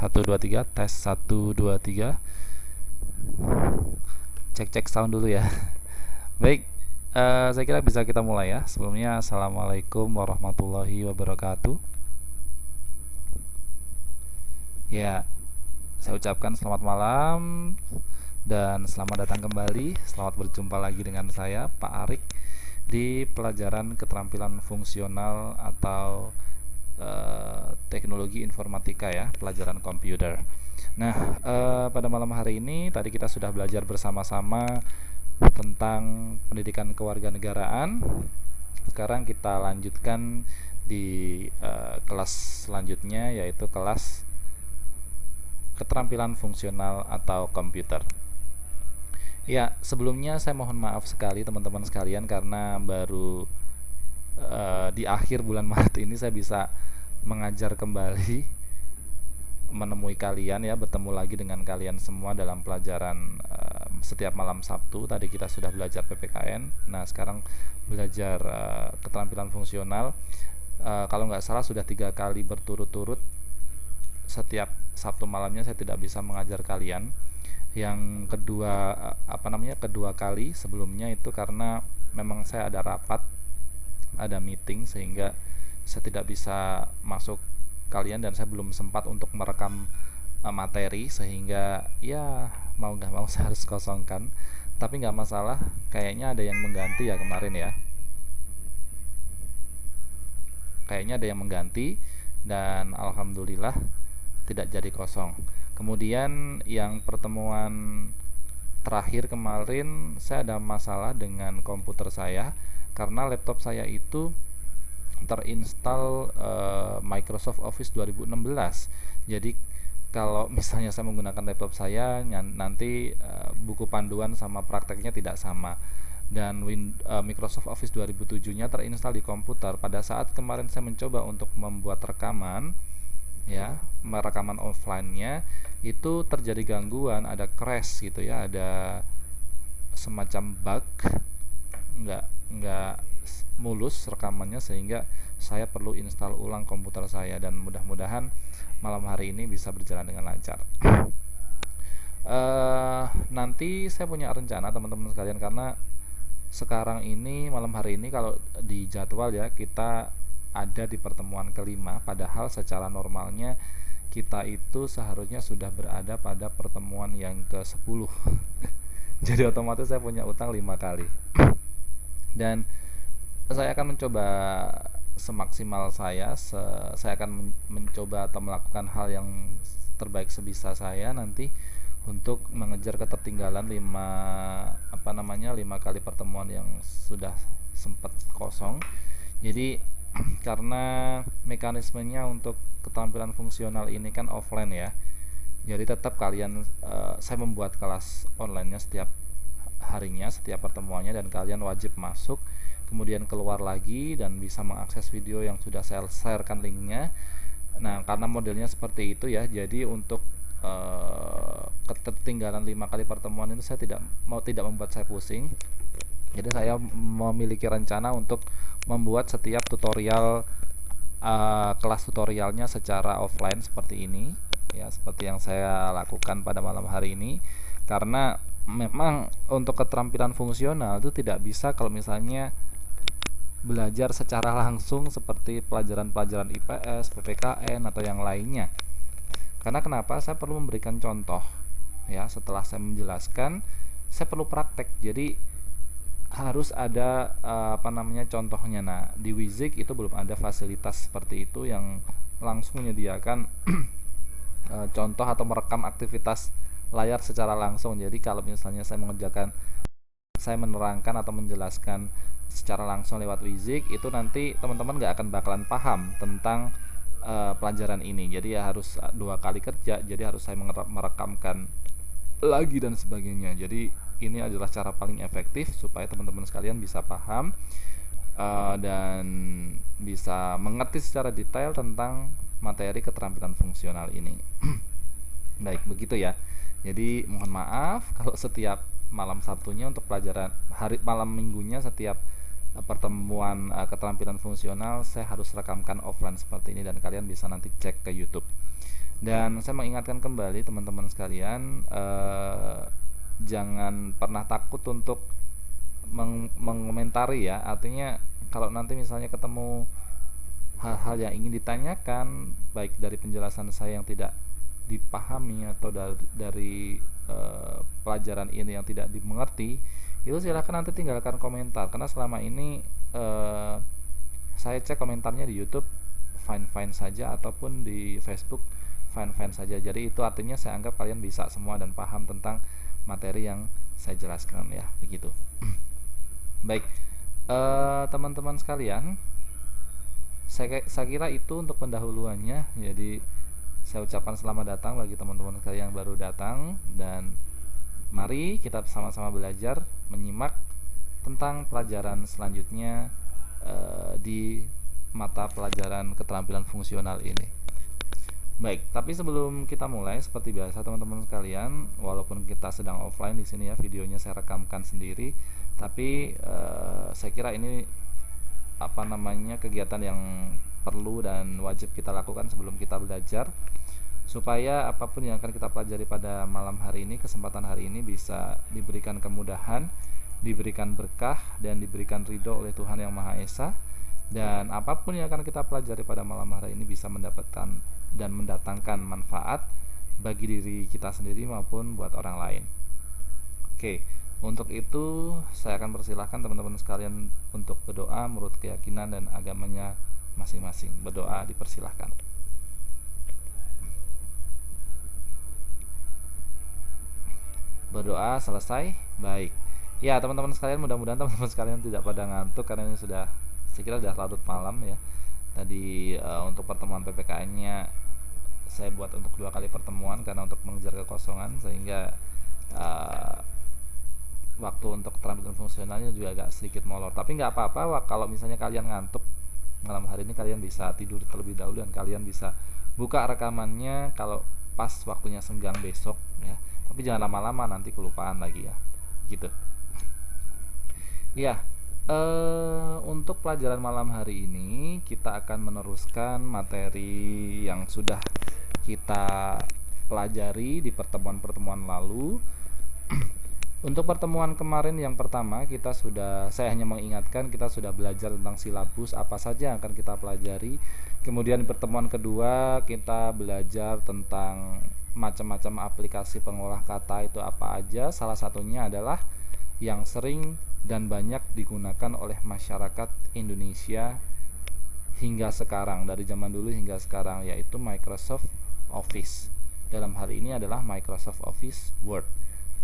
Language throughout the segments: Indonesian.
1 2 3 tes 1 2 3. Cek sound dulu ya. Baik, saya kira bisa kita mulai ya. Sebelumnya assalamualaikum warahmatullahi wabarakatuh. Ya, saya ucapkan selamat malam dan selamat datang kembali. Selamat berjumpa lagi dengan saya Pak Arik di pelajaran keterampilan fungsional atau teknologi informatika ya, pelajaran komputer. Nah, pada malam hari ini tadi kita sudah belajar bersama-sama tentang pendidikan kewarganegaraan. Sekarang kita lanjutkan di kelas selanjutnya, yaitu kelas keterampilan fungsional atau komputer. Ya, sebelumnya saya mohon maaf sekali teman-teman sekalian karena baru di akhir bulan Maret ini saya bisa mengajar kembali, menemui kalian ya, bertemu lagi dengan kalian semua dalam pelajaran setiap malam Sabtu. Tadi kita sudah belajar PPKN. Nah, sekarang belajar keterampilan fungsional. Kalau nggak salah sudah 3 kali berturut-turut setiap Sabtu malamnya saya tidak bisa mengajar kalian. Yang kedua kedua kali sebelumnya itu karena memang saya ada rapat, ada meeting, sehingga saya tidak bisa masuk kalian dan saya belum sempat untuk merekam materi, sehingga ya mau nggak mau saya harus kosongkan. Tapi nggak masalah, kayaknya ada yang mengganti ya kemarin ya, kayaknya ada yang mengganti dan alhamdulillah tidak jadi kosong. Kemudian yang pertemuan terakhir kemarin saya ada masalah dengan komputer saya karena laptop saya itu terinstall Microsoft Office 2016. Jadi kalau misalnya saya menggunakan laptop saya, nanti buku panduan sama prakteknya tidak sama. Dan Microsoft Office 2007-nya terinstall di komputer. Pada saat kemarin saya mencoba untuk membuat rekaman, ya, rekaman offline-nya itu terjadi gangguan, ada crash gitu ya, ada semacam bug, nggak mulus rekamannya, sehingga saya perlu install ulang komputer saya dan mudah-mudahan malam hari ini bisa berjalan dengan lancar. Nanti saya punya rencana teman-teman sekalian, karena sekarang ini malam hari ini kalau di jadwal ya kita ada di pertemuan kelima, padahal secara normalnya kita itu seharusnya sudah berada pada pertemuan yang ke-10. Jadi otomatis saya punya utang 5 kali. Dan saya akan mencoba semaksimal saya akan mencoba atau melakukan hal yang terbaik sebisa saya nanti untuk mengejar ketertinggalan 5 kali pertemuan yang sudah sempat kosong. Jadi karena mekanismenya untuk keterampilan fungsional ini kan offline ya, jadi tetap kalian saya membuat kelas online-nya setiap harinya, setiap pertemuannya, dan kalian wajib masuk, kemudian keluar lagi dan bisa mengakses video yang sudah saya sharekan linknya. Nah, karena modelnya seperti itu ya, jadi untuk ketertinggalan 5 kali pertemuan itu saya tidak membuat saya pusing. Jadi saya memiliki rencana untuk membuat setiap tutorial kelas tutorialnya secara offline seperti ini ya, seperti yang saya lakukan pada malam hari ini. Karena memang untuk keterampilan fungsional itu tidak bisa kalau misalnya belajar secara langsung seperti pelajaran-pelajaran IPS, PPKN atau yang lainnya. Karena kenapa? Saya perlu memberikan contoh ya, setelah saya menjelaskan saya perlu praktek. Jadi harus ada contohnya. Nah, di Wizik itu belum ada fasilitas seperti itu yang langsung menyediakan contoh atau merekam aktivitas layar secara langsung. Jadi kalau misalnya saya menerangkan atau menjelaskan secara langsung lewat Wizik, itu nanti teman-teman gak akan bakalan paham tentang pelajaran ini. Jadi ya harus 2 kali kerja, jadi harus saya merekamkan lagi dan sebagainya. Jadi ini adalah cara paling efektif supaya teman-teman sekalian bisa paham dan bisa mengerti secara detail tentang materi keterampilan fungsional ini. Baik, begitu ya. Jadi mohon maaf kalau setiap malam Sabtunya untuk pelajaran malam minggunya setiap pertemuan keterampilan fungsional saya harus rekamkan offline seperti ini, dan kalian bisa nanti cek ke YouTube. Dan saya mengingatkan kembali teman-teman sekalian, jangan pernah takut untuk mengomentari ya. Artinya kalau nanti misalnya ketemu hal-hal yang ingin ditanyakan, baik dari penjelasan saya yang tidak dipahami atau dari pelajaran ini yang tidak dimengerti, itu silahkan nanti tinggalkan komentar. Karena selama ini saya cek komentarnya di YouTube fine-fine saja, ataupun di Facebook fine-fine saja. Jadi itu artinya saya anggap kalian bisa semua dan paham tentang materi yang saya jelaskan ya, begitu. Baik, teman-teman sekalian, saya kira itu untuk pendahuluannya. Jadi saya ucapkan selamat datang bagi teman-teman sekalian yang baru datang, dan mari kita sama-sama belajar menyimak tentang pelajaran selanjutnya di mata pelajaran keterampilan fungsional ini. Baik, tapi sebelum kita mulai, seperti biasa teman-teman sekalian, walaupun kita sedang offline di sini ya, videonya saya rekamkan sendiri, tapi saya kira ini kegiatan yang perlu dan wajib kita lakukan sebelum kita belajar, supaya apapun yang akan kita pelajari pada malam hari ini, kesempatan hari ini, bisa diberikan kemudahan, diberikan berkah, dan diberikan ridho oleh Tuhan Yang Maha Esa. Dan apapun yang akan kita pelajari pada malam hari ini bisa mendapatkan dan mendatangkan manfaat bagi diri kita sendiri maupun buat orang lain. Oke, untuk itu saya akan persilahkan teman-teman sekalian untuk berdoa menurut keyakinan dan agamanya masing-masing. Berdoa dipersilahkan. Berdoa selesai. Baik. Ya, teman-teman sekalian, mudah-mudahan teman-teman sekalian tidak pada ngantuk, karena ini sudah, saya kira sudah larut malam ya. Tadi untuk pertemuan PPKN-nya saya buat untuk 2 kali pertemuan karena untuk mengejar kekosongan, sehingga waktu untuk keterampilan fungsionalnya juga agak sedikit molor. Tapi nggak apa-apa, kalau misalnya kalian ngantuk malam hari ini, kalian bisa tidur terlebih dahulu dan kalian bisa buka rekamannya kalau pas waktunya senggang besok ya. Tapi jangan lama-lama, nanti kelupaan lagi ya, gitu ya. Untuk pelajaran malam hari ini kita akan meneruskan materi yang sudah kita pelajari di pertemuan-pertemuan lalu. Untuk pertemuan kemarin yang pertama, saya hanya mengingatkan, kita sudah belajar tentang silabus, apa saja yang akan kita pelajari. Kemudian di pertemuan kedua kita belajar tentang macam-macam aplikasi pengolah kata itu apa aja. Salah satunya adalah yang sering dan banyak digunakan oleh masyarakat Indonesia hingga sekarang, dari zaman dulu hingga sekarang, yaitu Microsoft Office. Dalam hal ini adalah Microsoft Office Word.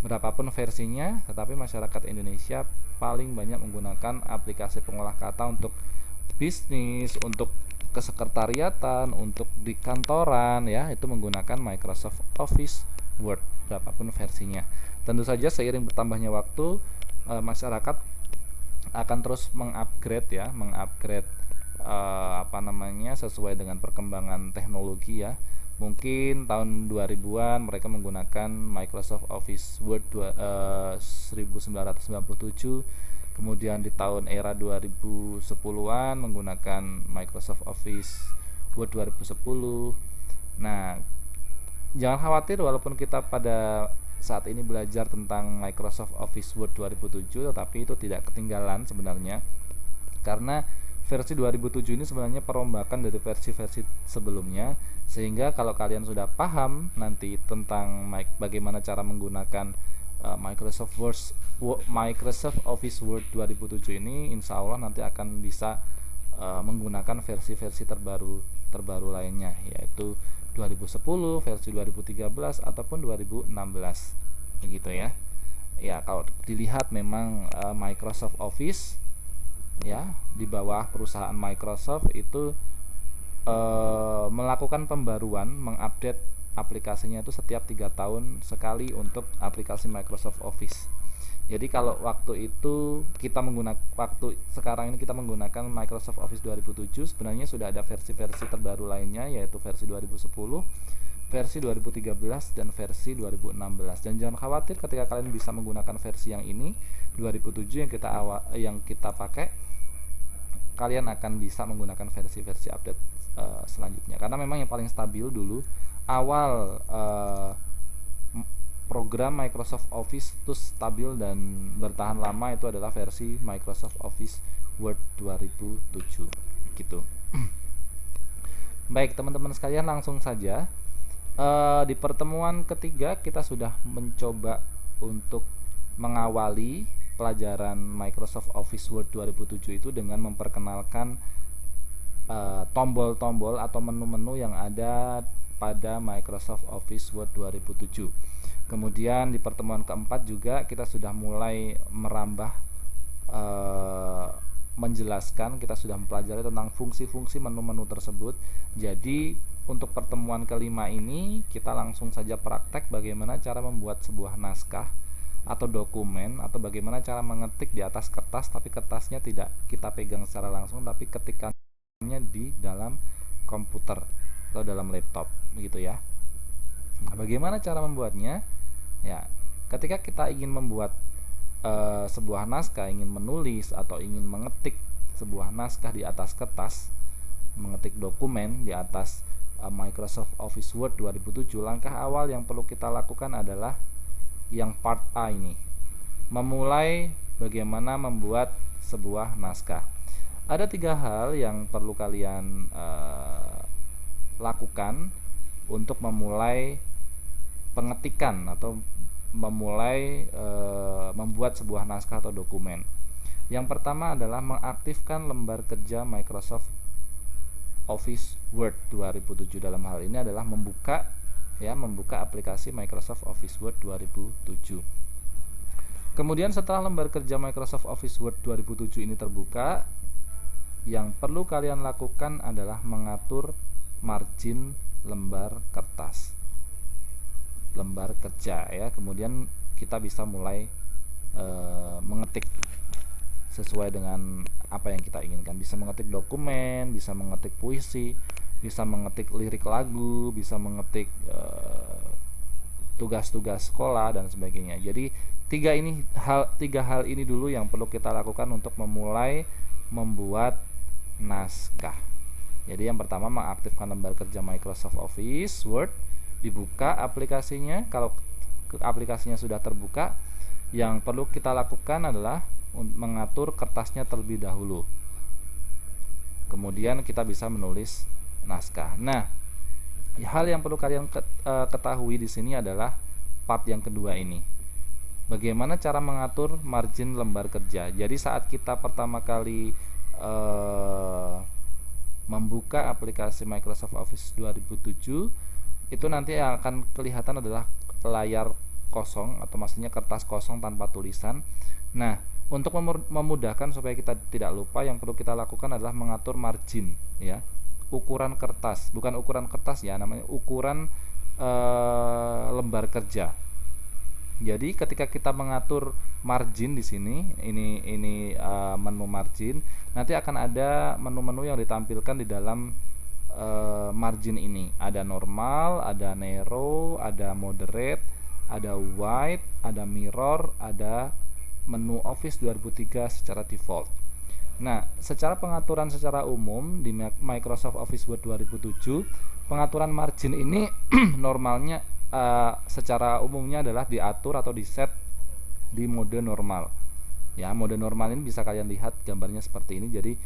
Berapapun versinya, tetapi masyarakat Indonesia paling banyak menggunakan aplikasi pengolah kata untuk bisnis, untuk kesekretariatan, untuk di kantoran ya, itu menggunakan Microsoft Office Word, berapapun versinya. Tentu saja seiring bertambahnya waktu, masyarakat akan terus mengupgrade sesuai dengan perkembangan teknologi ya. Mungkin tahun 2000-an mereka menggunakan Microsoft Office Word 1997, kemudian di tahun era 2010-an menggunakan Microsoft Office Word 2010. Nah, jangan khawatir, walaupun kita pada saat ini belajar tentang Microsoft Office Word 2007, tetapi itu tidak ketinggalan sebenarnya, karena versi 2007 ini sebenarnya perombakan dari versi-versi sebelumnya. Sehingga kalau kalian sudah paham nanti tentang bagaimana cara menggunakan Microsoft Office Word 2007 ini, insya Allah nanti akan bisa menggunakan versi-versi terbaru lainnya, yaitu 2010, versi 2013 ataupun 2016, begitu ya. Ya, kalau dilihat memang Microsoft Office ya di bawah perusahaan Microsoft itu melakukan pembaruan, mengupdate aplikasinya itu setiap 3 tahun sekali untuk aplikasi Microsoft Office. Jadi kalau waktu itu sekarang ini kita menggunakan Microsoft Office 2007, sebenarnya sudah ada versi-versi terbaru lainnya, yaitu versi 2010, versi 2013 dan versi 2016. Dan jangan khawatir, ketika kalian bisa menggunakan versi yang ini 2007 yang kita pakai, kalian akan bisa menggunakan versi-versi update selanjutnya, karena memang yang paling stabil dulu awal program Microsoft Office itu stabil dan bertahan lama itu adalah versi Microsoft Office Word 2007 gitu. Baik teman-teman sekalian, langsung saja di pertemuan ketiga kita sudah mencoba untuk mengawali pelajaran Microsoft Office Word 2007 itu dengan memperkenalkan tombol-tombol atau menu-menu yang ada pada Microsoft Office Word 2007. Kemudian di pertemuan keempat juga kita sudah mulai merambah menjelaskan, kita sudah mempelajari tentang fungsi-fungsi menu-menu tersebut. Jadi untuk pertemuan kelima ini kita langsung saja praktek bagaimana cara membuat sebuah naskah atau dokumen, atau bagaimana cara mengetik di atas kertas tapi kertasnya tidak kita pegang secara langsung tapi ketikannya di dalam komputer atau dalam laptop begitu ya. Nah, bagaimana cara membuatnya? Ya, ketika kita ingin membuat sebuah naskah, ingin menulis atau ingin mengetik sebuah naskah di atas kertas, mengetik dokumen di atas Microsoft Office Word 2007, langkah awal yang perlu kita lakukan adalah yang part A ini, memulai bagaimana membuat sebuah naskah. Ada 3 hal yang perlu kalian lakukan untuk memulai pengetikan atau memulai membuat sebuah naskah atau dokumen. Yang pertama adalah mengaktifkan lembar kerja Microsoft Office Word 2007. Dalam hal ini adalah membuka aplikasi Microsoft Office Word 2007. Kemudian setelah lembar kerja Microsoft Office Word 2007 ini terbuka, yang perlu kalian lakukan adalah mengatur margin lembar kertas, lembar kerja ya. Kemudian kita bisa mulai mengetik sesuai dengan apa yang kita inginkan. Bisa mengetik dokumen, bisa mengetik puisi, bisa mengetik lirik lagu, bisa mengetik tugas-tugas sekolah dan sebagainya. Jadi tiga hal ini dulu yang perlu kita lakukan untuk memulai membuat naskah. Jadi yang pertama, mengaktifkan lembar kerja Microsoft Office Word, dibuka aplikasinya. Kalau aplikasinya sudah terbuka, yang perlu kita lakukan adalah mengatur kertasnya terlebih dahulu. Kemudian kita bisa menulis naskah. Nah, hal yang perlu kalian ketahui di sini adalah part yang kedua ini. Bagaimana cara mengatur margin lembar kerja. Jadi saat kita pertama kali membuka aplikasi Microsoft Office 2007, itu nanti yang akan kelihatan adalah layar kosong, atau maksudnya kertas kosong tanpa tulisan. Nah, untuk memudahkan supaya kita tidak lupa, yang perlu kita lakukan adalah mengatur margin ya. Ukuran kertas, bukan ukuran kertas ya, namanya ukuran lembar kerja. Jadi ketika kita mengatur margin di sini, ini menu margin, nanti akan ada menu-menu yang ditampilkan di dalam margin ini. Ada normal, ada narrow, ada moderate, ada wide, ada mirror, ada menu Office 2003 secara default. Nah, secara pengaturan secara umum di Microsoft Office Word 2007, pengaturan margin ini normalnya secara umumnya adalah diatur atau diset di mode normal. Ya, mode normal ini bisa kalian lihat gambarnya seperti ini. Jadi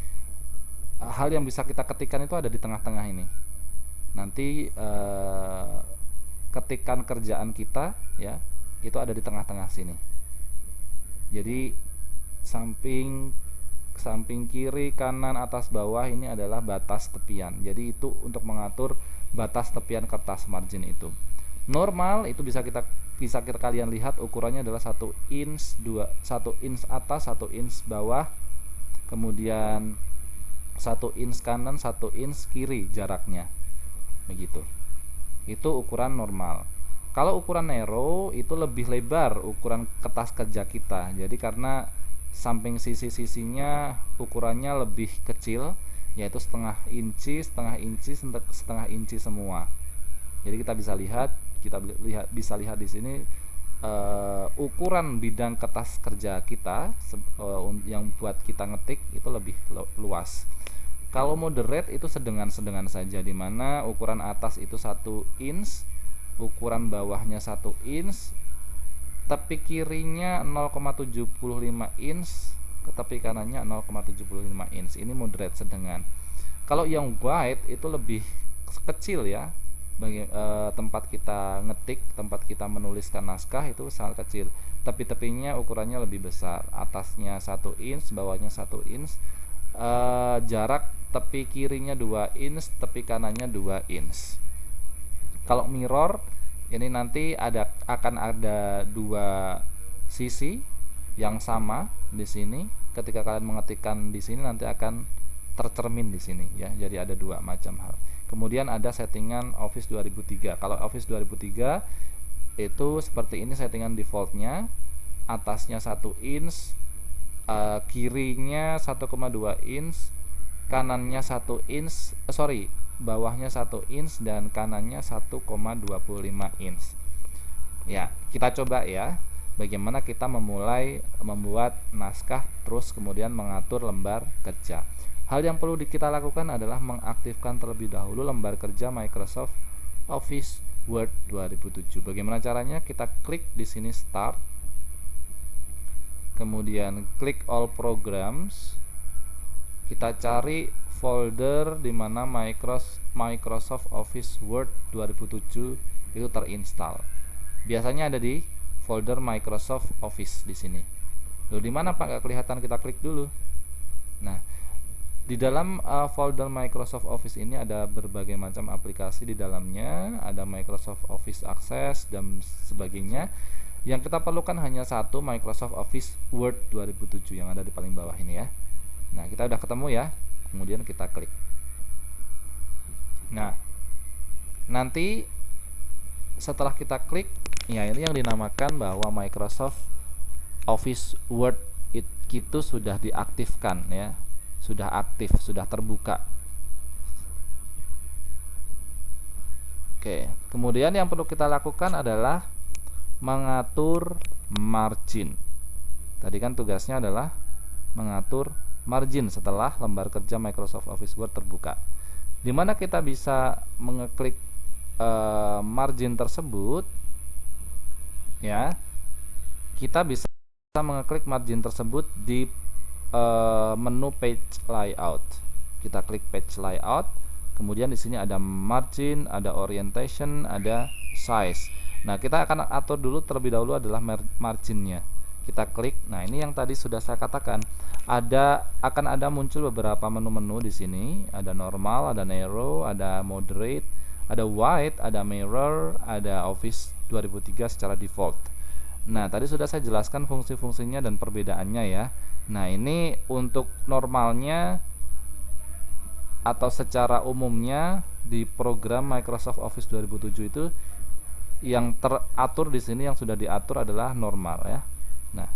hal yang bisa kita ketikkan itu ada di tengah-tengah ini. Nanti ketikan kerjaan kita ya, itu ada di tengah-tengah sini. Jadi samping kiri, kanan, atas, bawah ini adalah batas tepian. Jadi itu untuk mengatur batas tepian kertas margin itu. Normal itu bisa kalian lihat ukurannya adalah 1 inch, 1 inch atas, 1 inch bawah, kemudian 1 inch kanan, 1 inch kiri jaraknya. Begitu. Itu ukuran normal. Kalau ukuran narrow itu lebih lebar ukuran kertas kerja kita. Jadi karena samping sisi-sisinya ukurannya lebih kecil, yaitu setengah inci semua. Jadi kita bisa lihat di sini ukuran bidang kertas kerja kita yang buat kita ngetik itu lebih luas. Kalau moderate itu sedengan-sedengan saja, di mana ukuran atas itu 1 inch, ukuran bawahnya 1 inch, tepi kirinya 0,75 inch, ke tepi kanannya 0,75 inch. Ini moderate, sedengan. Kalau yang wide itu lebih kecil ya. Bagi tempat kita ngetik, tempat kita menuliskan naskah itu sangat kecil. Tepi-tepinya ukurannya lebih besar. Atasnya 1 inch, bawahnya 1 inch. Jarak tepi kirinya 2 inch, tepi kanannya 2 inch. Kalau mirror ini nanti akan ada 2 sisi yang sama di sini. Ketika kalian mengetikkan di sini nanti akan tercermin di sini ya. Jadi ada 2 macam hal. Kemudian ada settingan Office 2003. Kalau Office 2003 itu seperti ini settingan defaultnya. Atasnya 1 inch, kirinya 1,2 inch, kanannya 1 inch, bawahnya 1 inch dan kanannya 1,25 inch. Ya, kita coba ya bagaimana kita memulai membuat naskah terus kemudian mengatur lembar kerja. Hal yang perlu kita lakukan adalah mengaktifkan terlebih dahulu lembar kerja Microsoft Office Word 2007. Bagaimana caranya? Kita klik di sini Start, kemudian klik All Programs, kita cari folder di mana Microsoft Office Word 2007 itu terinstall. Biasanya ada di folder Microsoft Office di sini. Loh, di mana Pak? Gak kelihatan, kita klik dulu. Nah, di dalam folder Microsoft Office ini ada berbagai macam aplikasi di dalamnya, ada Microsoft Office Access dan sebagainya. Yang kita perlukan hanya satu, Microsoft Office Word 2007 yang ada di paling bawah ini ya. Nah, kita udah ketemu ya. Kemudian kita klik. Nah, nanti setelah kita klik, ya ini yang dinamakan bahwa Microsoft Office Word itu sudah diaktifkan ya. Sudah aktif, sudah terbuka. Oke, kemudian yang perlu kita lakukan adalah mengatur margin. Tadi kan tugasnya adalah mengatur margin setelah lembar kerja Microsoft Office Word terbuka. Di mana kita bisa mengeklik margin tersebut ya. Kita bisa mengeklik margin tersebut di menu page layout. Kita klik page layout, kemudian di sini ada margin, ada orientation, ada size. Nah, kita akan atur dulu terlebih dahulu adalah marginnya. Kita klik. Nah, ini yang tadi sudah saya katakan, akan ada muncul beberapa menu-menu di sini. Ada normal, ada narrow, ada moderate, ada wide, ada mirror, ada Office 2003 secara default. Nah, tadi sudah saya jelaskan fungsi-fungsinya dan perbedaannya ya. Nah, ini untuk normalnya atau secara umumnya di program Microsoft Office 2007 itu yang teratur di sini, yang sudah diatur adalah normal ya. Nah,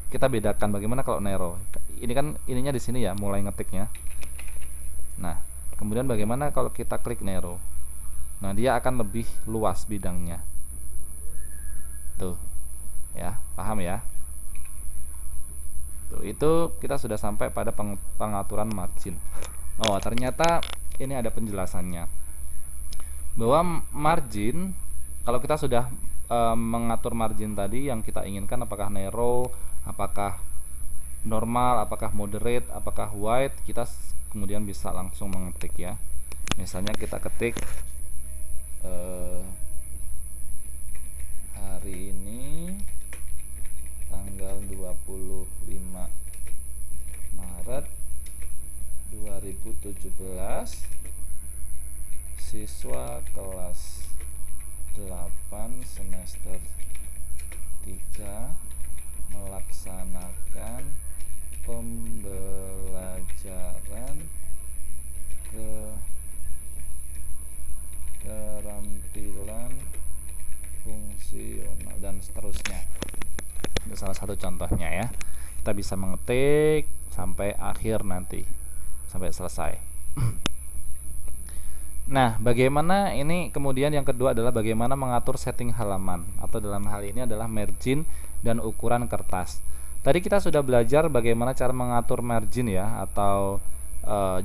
kita bedakan bagaimana kalau narrow. Ini kan ininya di sini ya, mulai ngetiknya. Nah, kemudian bagaimana kalau kita klik narrow. Nah, dia akan lebih luas bidangnya. Tuh. Ya, paham ya? Itu kita sudah sampai pada pengaturan margin. Oh, ternyata ini ada penjelasannya. Bahwa margin, kalau kita sudah mengatur margin tadi yang kita inginkan, apakah narrow, apakah normal, apakah moderate, apakah wide, kita kemudian bisa langsung mengetik ya. Misalnya kita ketik hari ini tanggal 25 Maret 2017, siswa kelas 8 semester 3 melaksanakan pembelajaran keterampilan fungsional dan seterusnya. Itu salah satu contohnya ya. Kita bisa mengetik sampai akhir nanti, sampai selesai. Nah, bagaimana ini kemudian yang kedua adalah bagaimana mengatur setting halaman, atau dalam hal ini adalah margin dan ukuran kertas. Tadi kita sudah belajar bagaimana cara mengatur margin ya, atau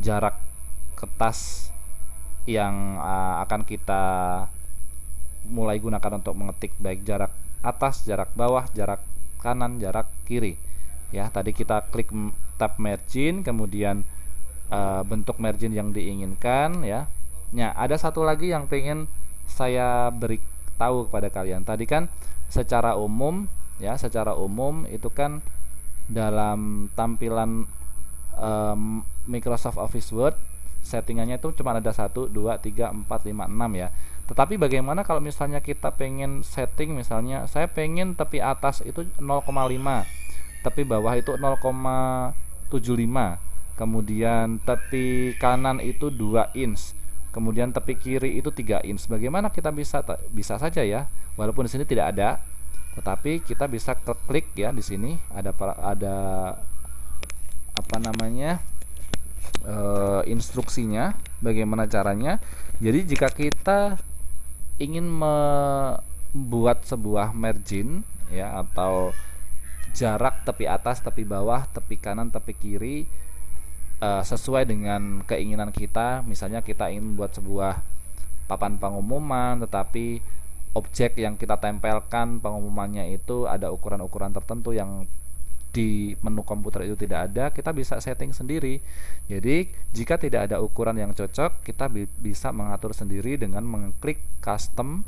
jarak kertas yang akan kita mulai gunakan untuk mengetik, baik jarak atas, jarak bawah, jarak kanan, jarak kiri. Ya, tadi kita klik tab margin, kemudian bentuk margin yang diinginkan ya. Nah, ada satu lagi yang pengen saya beri tahu kepada kalian. Tadi kan secara umum ya, secara umum itu kan dalam tampilan Microsoft Office Word settingannya itu cuma ada 1, 2, 3, 4, 5, 6 ya. Tetapi bagaimana kalau misalnya kita pengen setting, misalnya saya pengen tepi atas itu 0,5, tepi bawah itu 0,75, kemudian tepi kanan itu 2 inch, kemudian tepi kiri itu 3 inch. Bagaimana kita bisa saja ya, walaupun di sini tidak ada, tetapi kita bisa klik ya, di sini ada apa namanya instruksinya bagaimana caranya. Jadi jika kita ingin membuat sebuah margin ya, atau jarak tepi atas, tepi bawah, tepi kanan, tepi kiri sesuai dengan keinginan kita. Misalnya kita ingin membuat sebuah papan pengumuman, tetapi objek yang kita tempelkan pengumumannya itu ada ukuran-ukuran tertentu yang di menu komputer itu tidak ada, kita bisa setting sendiri. Jadi jika tidak ada ukuran yang cocok, kita bisa mengatur sendiri dengan mengklik custom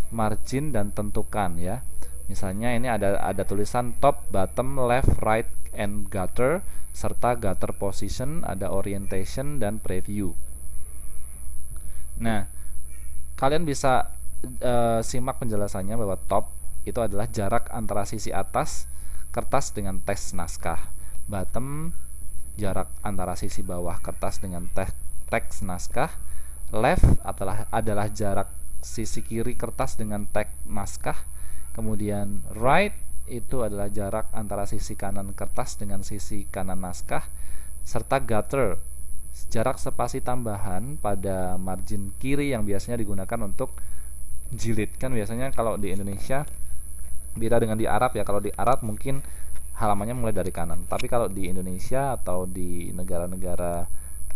margin dan tentukan ya. Misalnya ini ada tulisan top, bottom, left, right, and gutter, serta gutter position, ada orientation dan preview. Nah, kalian bisa simak penjelasannya bahwa top itu adalah jarak antara sisi atas kertas dengan teks naskah. Bottom, jarak antara sisi bawah kertas dengan teks naskah. Left adalah jarak sisi kiri kertas dengan teks naskah. Kemudian right itu adalah jarak antara sisi kanan kertas dengan sisi kanan naskah. Serta gutter, jarak spasi tambahan pada margin kiri yang biasanya digunakan untuk jilid. Kan biasanya kalau di Indonesia beda dengan di Arab ya. Kalau di Arab mungkin halamannya mulai dari kanan, tapi kalau di Indonesia atau di negara-negara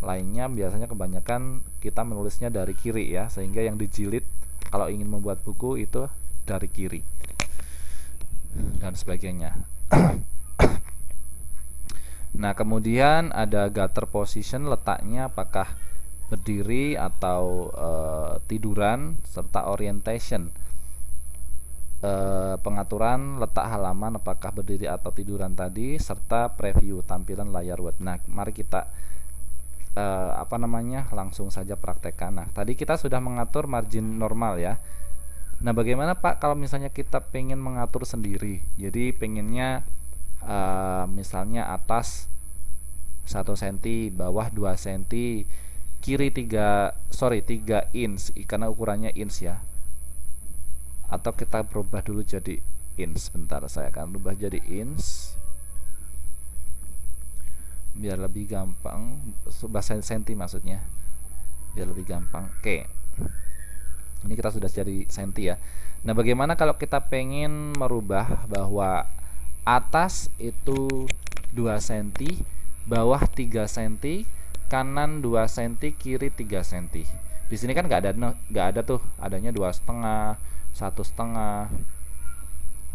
lainnya biasanya kebanyakan kita menulisnya dari kiri ya, sehingga yang dijilid kalau ingin membuat buku itu dari kiri dan sebagainya. Nah, kemudian ada gutter position, letaknya apakah berdiri atau tiduran, serta orientation, pengaturan letak halaman apakah berdiri atau tiduran tadi, serta preview, tampilan layar web. Nah, mari kita langsung saja praktekkan. Nah, tadi kita sudah mengatur margin normal ya. Nah, bagaimana Pak kalau misalnya kita pengen mengatur sendiri? Jadi pengennya misalnya atas 1 cm, bawah 2 cm, kiri 3 inch karena ukurannya inch ya. Atau kita berubah dulu jadi inch. Bentar, saya akan berubah jadi inch biar lebih gampang. Bahasa senti maksudnya, biar lebih gampang. Oke, ini kita sudah jadi senti ya. Nah, bagaimana kalau kita pengen merubah bahwa atas itu 2 cm, bawah 3 cm, kanan 2 cm, kiri 3 cm. Di sini kan nggak ada tuh, adanya 2,5, 1,5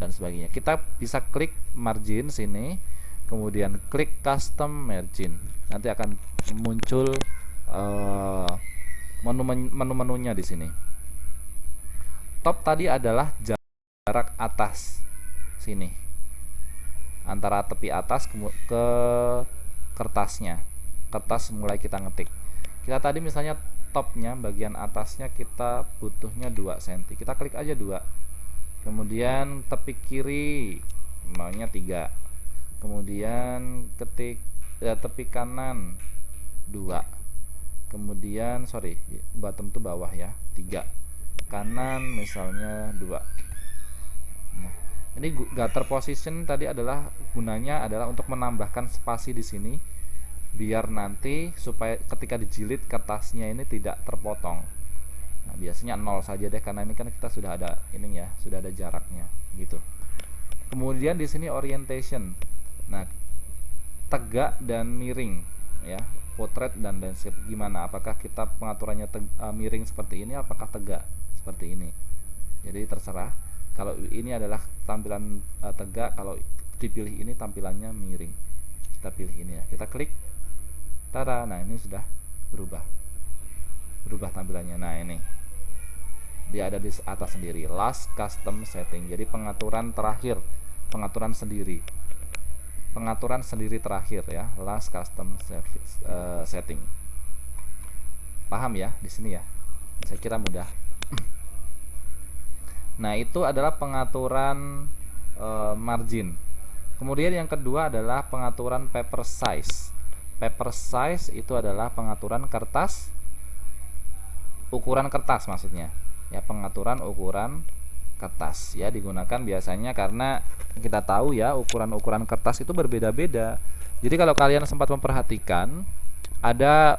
dan sebagainya. Kita bisa klik margin sini, kemudian klik custom margin. Nanti akan muncul menu-menunya di sini. Top tadi adalah jarak atas sini, antara tepi atas ke kertasnya. Kertas mulai kita ngetik. Kita tadi misalnya topnya, bagian atasnya kita butuhnya 2 cm, kita klik aja 2. Kemudian tepi kiri maunya 3, kemudian tepi kanan 2, kemudian bottom itu bawah ya, 3, kanan misalnya 2. Nah, ini gutter position tadi gunanya adalah untuk menambahkan spasi di sini, biar nanti supaya ketika dijilid kertasnya ini tidak terpotong. Nah, biasanya 0 saja deh, karena ini kan kita sudah ada sudah ada jaraknya gitu. Kemudian di sini orientation. Nah, tegak dan miring ya. portrait dan landscape. Gimana, apakah kita pengaturannya miring seperti ini, apakah tegak seperti ini. Jadi terserah. Kalau ini adalah tampilan tegak, kalau dipilih ini tampilannya miring, kita pilih ini ya, kita klik, tada. Nah ini sudah berubah tampilannya. Nah ini dia ada di atas sendiri, last custom setting. Jadi pengaturan terakhir, pengaturan sendiri terakhir ya, last custom setting. Paham ya di sini ya? Saya kira mudah. Nah itu adalah pengaturan margin. Kemudian yang kedua adalah pengaturan paper size. Paper size itu adalah pengaturan kertas, ukuran kertas maksudnya ya, pengaturan ukuran kertas ya, digunakan biasanya karena kita tahu ya ukuran-ukuran kertas itu berbeda-beda. Jadi kalau kalian sempat memperhatikan, ada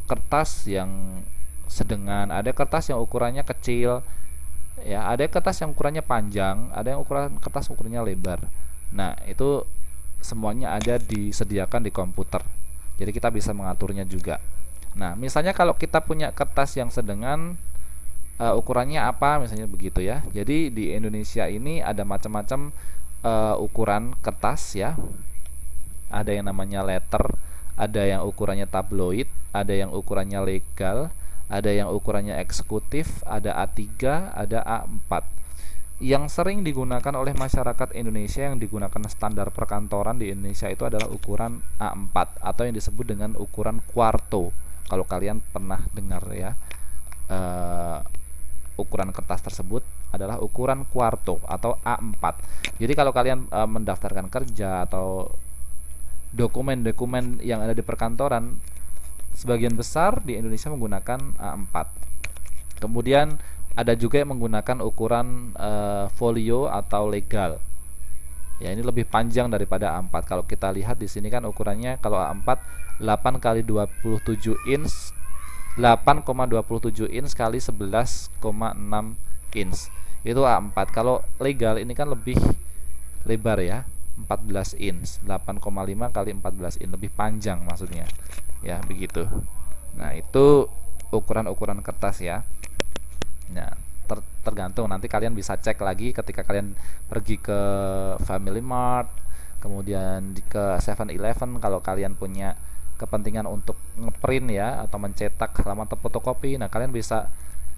kertas yang sedengan, ada kertas yang ukurannya kecil ya, ada kertas yang ukurannya panjang, ada yang kertas ukurannya lebar. Nah itu semuanya ada disediakan di komputer, jadi kita bisa mengaturnya juga. Nah misalnya kalau kita punya kertas yang sedengan, ukurannya apa misalnya begitu ya. Jadi di Indonesia ini ada macam-macam ukuran kertas ya. Ada yang namanya letter, ada yang ukurannya tabloid, ada yang ukurannya legal, ada yang ukurannya eksekutif, ada A3, ada A4. Yang sering digunakan oleh masyarakat Indonesia, yang digunakan standar perkantoran di Indonesia itu adalah ukuran A4 atau yang disebut dengan ukuran quarto. Kalau kalian pernah dengar ya, ukuran kertas tersebut adalah ukuran quarto atau A4. Jadi kalau kalian mendaftarkan kerja atau dokumen-dokumen yang ada di perkantoran, sebagian besar di Indonesia menggunakan A4. Kemudian ada juga yang menggunakan ukuran folio atau legal. Ya, ini lebih panjang daripada A4. Kalau kita lihat di sini kan ukurannya, kalau A4 8 kali 27 inch, 8,27 inch kali 11,6 inch. Itu A4. Kalau legal ini kan lebih lebar ya, 14 inch, 8,5 kali 14 inch, lebih panjang maksudnya. Ya, begitu. Nah, itu ukuran-ukuran kertas ya. Nah, tergantung, nanti kalian bisa cek lagi ketika kalian pergi ke Family Mart, kemudian ke 7-Eleven kalau kalian punya kepentingan untuk ngeprint ya atau mencetak halaman fotokopi. Nah, kalian bisa,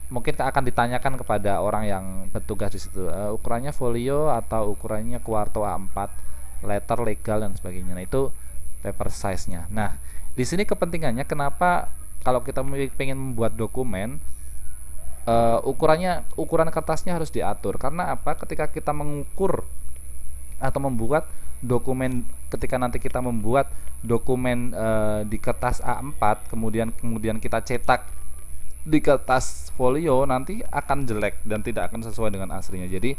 mungkin akan ditanyakan kepada orang yang bertugas di situ, ukurannya folio atau ukurannya quarto A4, letter, legal dan sebagainya. Nah, itu paper size-nya. Nah, di sini kepentingannya kenapa kalau kita ingin membuat dokumen, ukuran kertasnya harus diatur. Karena apa? Ketika kita mengukur atau membuat dokumen, ketika nanti kita membuat dokumen di kertas A4, kemudian kita cetak di kertas folio, nanti akan jelek dan tidak akan sesuai dengan aslinya. Jadi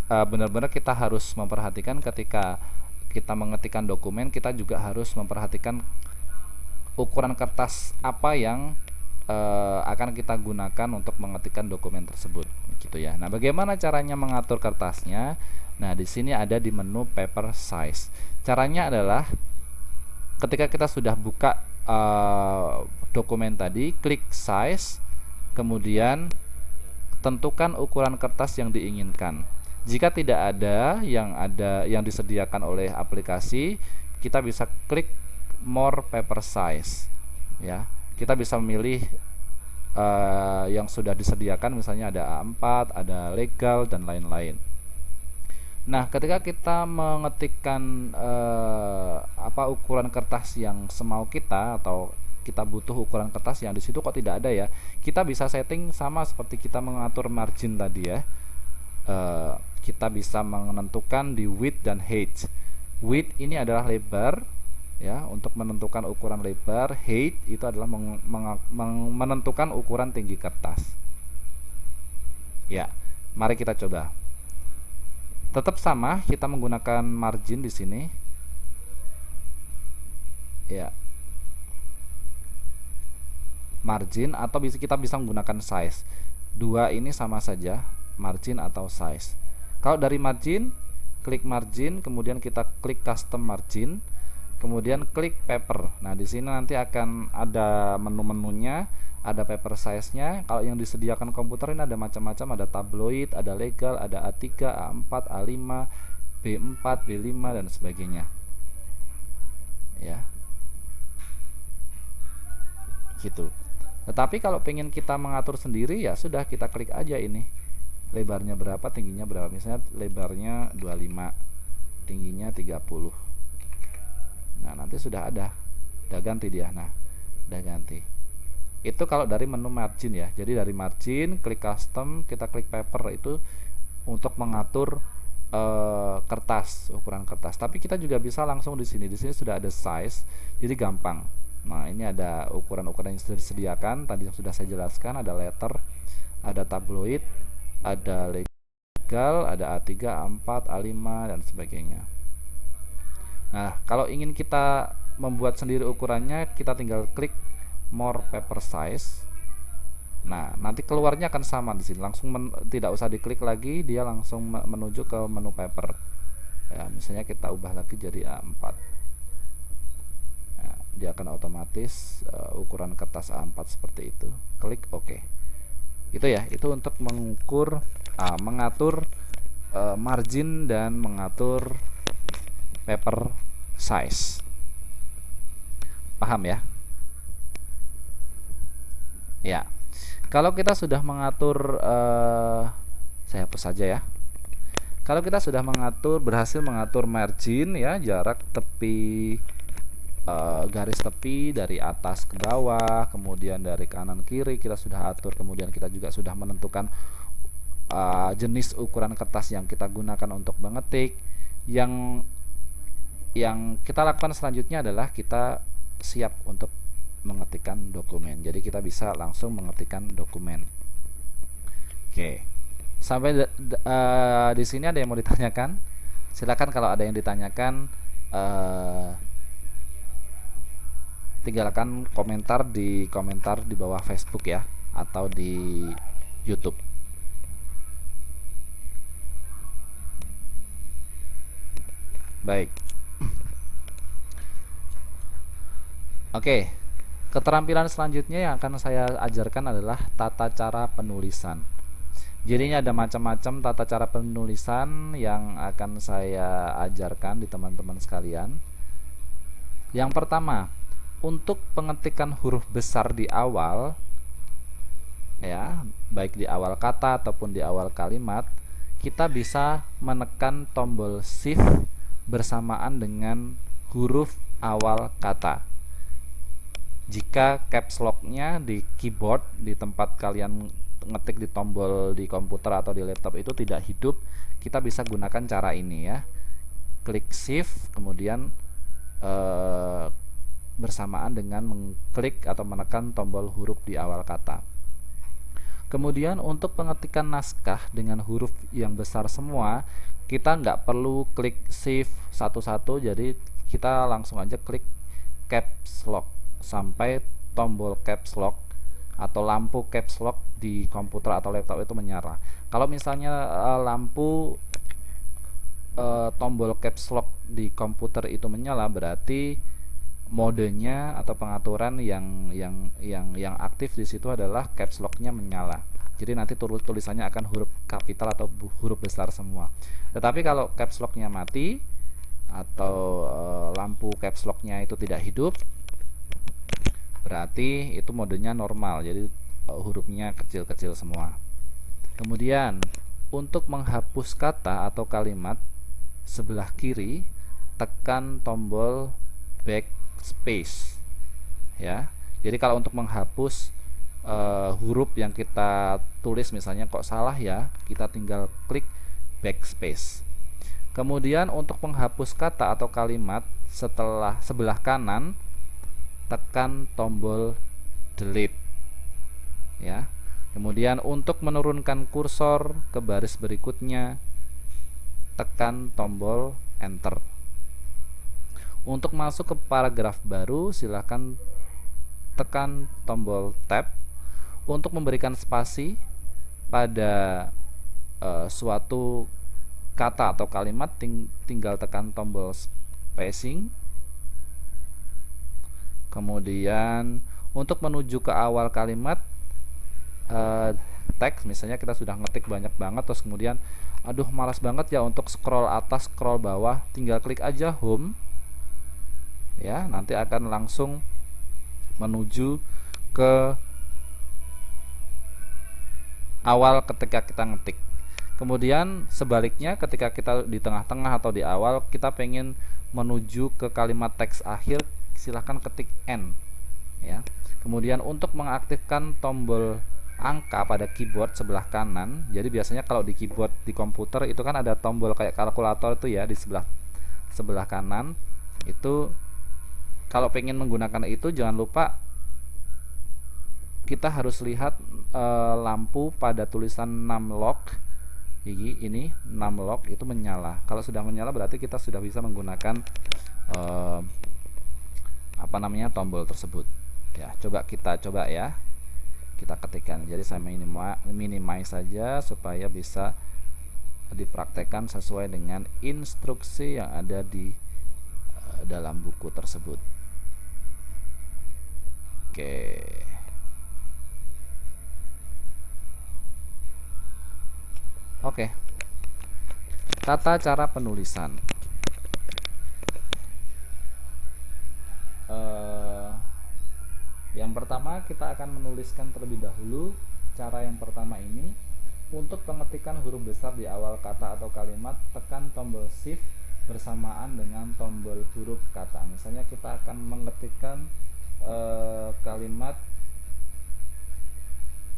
benar-benar kita harus memperhatikan ketika kita mengetikkan dokumen, kita juga harus memperhatikan ukuran kertas apa yang akan kita gunakan untuk mengetikkan dokumen tersebut, gitu ya. Nah, bagaimana caranya mengatur kertasnya? Nah, di sini ada di menu paper size. Caranya adalah ketika kita sudah buka dokumen tadi, klik size, kemudian tentukan ukuran kertas yang diinginkan. Jika tidak ada yang disediakan oleh aplikasi, kita bisa klik more paper size ya. Kita bisa memilih yang sudah disediakan, misalnya ada A4, ada legal dan lain-lain. Nah, ketika kita mengetikkan ukuran kertas yang semau kita, atau kita butuh ukuran kertas yang di situ kok tidak ada ya, kita bisa setting sama seperti kita mengatur margin tadi ya. Kita bisa menentukan di width dan height. Width ini adalah lebar ya, untuk menentukan ukuran lebar. Height itu adalah menentukan ukuran tinggi kertas. Ya, mari kita coba. Tetap sama, kita menggunakan margin di sini. Ya. Margin, atau kita bisa menggunakan size. Dua ini sama saja, margin atau size. Kalau dari margin, klik margin, kemudian kita klik custom margin. kemudian klik paper. Nah, di sini nanti akan ada menu-menunya, ada paper size-nya. Kalau yang disediakan komputer ini ada macam-macam, ada tabloid, ada legal, ada A3, A4, A5, B4, B5 dan sebagainya. Ya. Gitu. Tetapi kalau pengen kita mengatur sendiri, ya sudah, kita klik aja ini. Lebarnya berapa, tingginya berapa. Misalnya lebarnya 25, tingginya 30. Nah, nanti sudah ada. Udah ganti dia. Nah, udah ganti. Itu kalau dari menu margin ya. Jadi dari margin, klik custom, kita klik paper, itu untuk mengatur kertas, ukuran kertas. Tapi kita juga bisa langsung di sini. Di sini sudah ada size, jadi gampang. Nah, ini ada ukuran-ukuran yang sudah disediakan. Tadi yang sudah saya jelaskan, ada letter, ada tabloid, ada legal, ada A3, A4, A5 dan sebagainya. Nah, kalau ingin kita membuat sendiri ukurannya, kita tinggal klik more paper size. Nah, nanti keluarnya akan sama di sini. Langsung tidak usah diklik lagi, dia langsung menuju ke menu paper. Ya, misalnya kita ubah lagi jadi A4. Nah, dia akan otomatis ukuran kertas A4 seperti itu. Klik OK. Itu ya, itu untuk mengatur margin dan mengatur paper size. Paham ya? Ya. Kalau kita sudah mengatur, saya hapus saja ya. Kalau kita sudah berhasil mengatur margin ya, jarak tepi, garis tepi dari atas ke bawah, kemudian dari kanan kiri kita sudah atur, kemudian kita juga sudah menentukan jenis ukuran kertas yang kita gunakan untuk mengetik. Yang kita lakukan selanjutnya adalah kita siap untuk mengetikkan dokumen. Jadi kita bisa langsung mengetikkan dokumen. Oke. Sampai di sini ada yang mau ditanyakan? Silakan kalau ada yang ditanyakan, tinggalkan komentar di bawah Facebook ya, atau di YouTube. Baik. Oke. Keterampilan selanjutnya yang akan saya ajarkan adalah tata cara penulisan. Jadi ini ada macam-macam tata cara penulisan yang akan saya ajarkan di teman-teman sekalian. Yang pertama, untuk pengetikan huruf besar di awal, ya, baik di awal kata ataupun di awal kalimat, kita bisa menekan tombol shift bersamaan dengan huruf awal kata. Jika caps lock-nya di keyboard, di tempat kalian ngetik di tombol di komputer atau di laptop itu tidak hidup, kita bisa gunakan cara ini ya. Klik shift, kemudian bersamaan dengan mengklik atau menekan tombol huruf di awal kata. Kemudian untuk pengetikan naskah dengan huruf yang besar semua, kita nggak perlu klik shift satu-satu, jadi kita langsung aja klik caps lock sampai tombol caps lock atau lampu caps lock di komputer atau laptop itu menyala. Kalau misalnya tombol caps lock di komputer itu menyala, berarti modenya atau pengaturan yang aktif di situ adalah caps lock-nya menyala. Jadi nanti tulisannya akan huruf kapital atau huruf besar semua. Tetapi kalau caps lock-nya mati atau lampu caps lock-nya itu tidak hidup, berarti itu modenya normal, jadi hurufnya kecil-kecil semua. Kemudian untuk menghapus kata atau kalimat, sebelah kiri tekan tombol backspace ya. Jadi kalau untuk menghapus huruf yang kita tulis, misalnya kok salah ya, kita tinggal klik backspace. Kemudian untuk menghapus kata atau kalimat, sebelah kanan tekan tombol delete ya. Kemudian untuk menurunkan kursor ke baris berikutnya, tekan tombol enter. Untuk masuk ke paragraf baru, silahkan tekan tombol tab. Untuk memberikan spasi pada suatu kata atau kalimat, tinggal tekan tombol spacing. Kemudian untuk menuju ke awal kalimat teks, misalnya kita sudah ngetik banyak banget, terus kemudian aduh malas banget ya untuk scroll atas scroll bawah, tinggal klik aja home ya, nanti akan langsung menuju ke awal ketika kita ngetik. Kemudian sebaliknya ketika kita di tengah-tengah atau di awal kita pengen menuju ke kalimat teks akhir, silahkan ketik N ya. Kemudian untuk mengaktifkan tombol angka pada keyboard sebelah kanan, jadi biasanya kalau di keyboard di komputer itu kan ada tombol kayak kalkulator itu ya, di sebelah kanan itu. Kalau pengen menggunakan itu jangan lupa kita harus lihat lampu pada tulisan numlock ini, numlock itu menyala. Kalau sudah menyala berarti kita sudah bisa menggunakan tombol tersebut ya. Kita coba ya, kita ketikkan. Jadi saya minimize saja supaya bisa dipraktekkan sesuai dengan instruksi yang ada di dalam buku tersebut. Oke. Tata cara penulisan. Yang pertama kita akan menuliskan terlebih dahulu. Cara yang pertama ini, untuk pengetikan huruf besar di awal kata atau kalimat, tekan tombol shift bersamaan dengan tombol huruf kata. Misalnya kita akan mengetikkan kalimat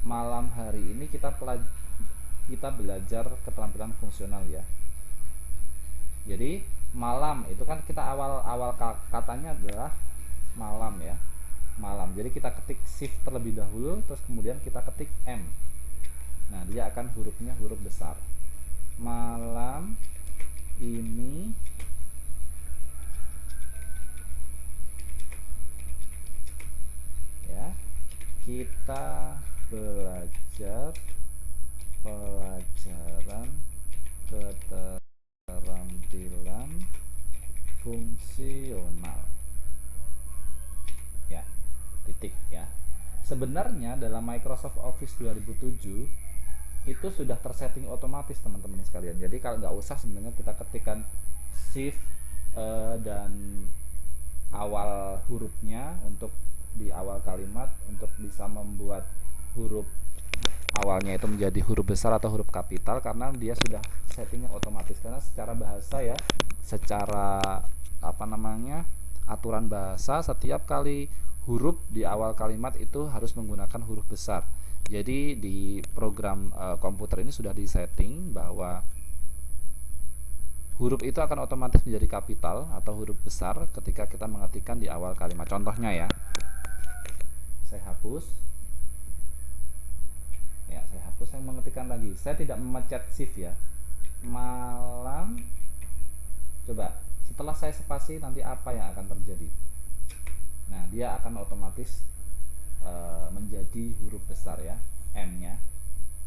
malam hari ini, kita belajar keterampilan fungsional ya. Jadi malam itu kan kita awal katanya adalah malam ya, malam. Jadi kita ketik shift terlebih dahulu, terus kemudian kita ketik M. Nah, dia akan hurufnya huruf besar. Malam ini ya, kita belajar pelajaran keterampilan fungsional ya, titik ya. Sebenarnya dalam Microsoft Office 2007 itu sudah tersetting otomatis teman-teman sekalian. Jadi kalau nggak usah sebenarnya kita ketikkan shift dan awal hurufnya untuk di awal kalimat, untuk bisa membuat huruf awalnya itu menjadi huruf besar atau huruf kapital, karena dia sudah settingnya otomatis. Karena secara bahasa ya, secara aturan bahasa, setiap kali huruf di awal kalimat itu harus menggunakan huruf besar. Jadi di program komputer ini sudah disetting bahwa huruf itu akan otomatis menjadi kapital atau huruf besar ketika kita mengetikkan di awal kalimat. Contohnya ya, saya hapus. Ya, saya hapus, saya mengetikkan lagi. Saya tidak memencet shift ya. Malam. Coba, setelah saya spasi nanti apa yang akan terjadi? Nah, dia akan otomatis menjadi huruf besar ya, M-nya.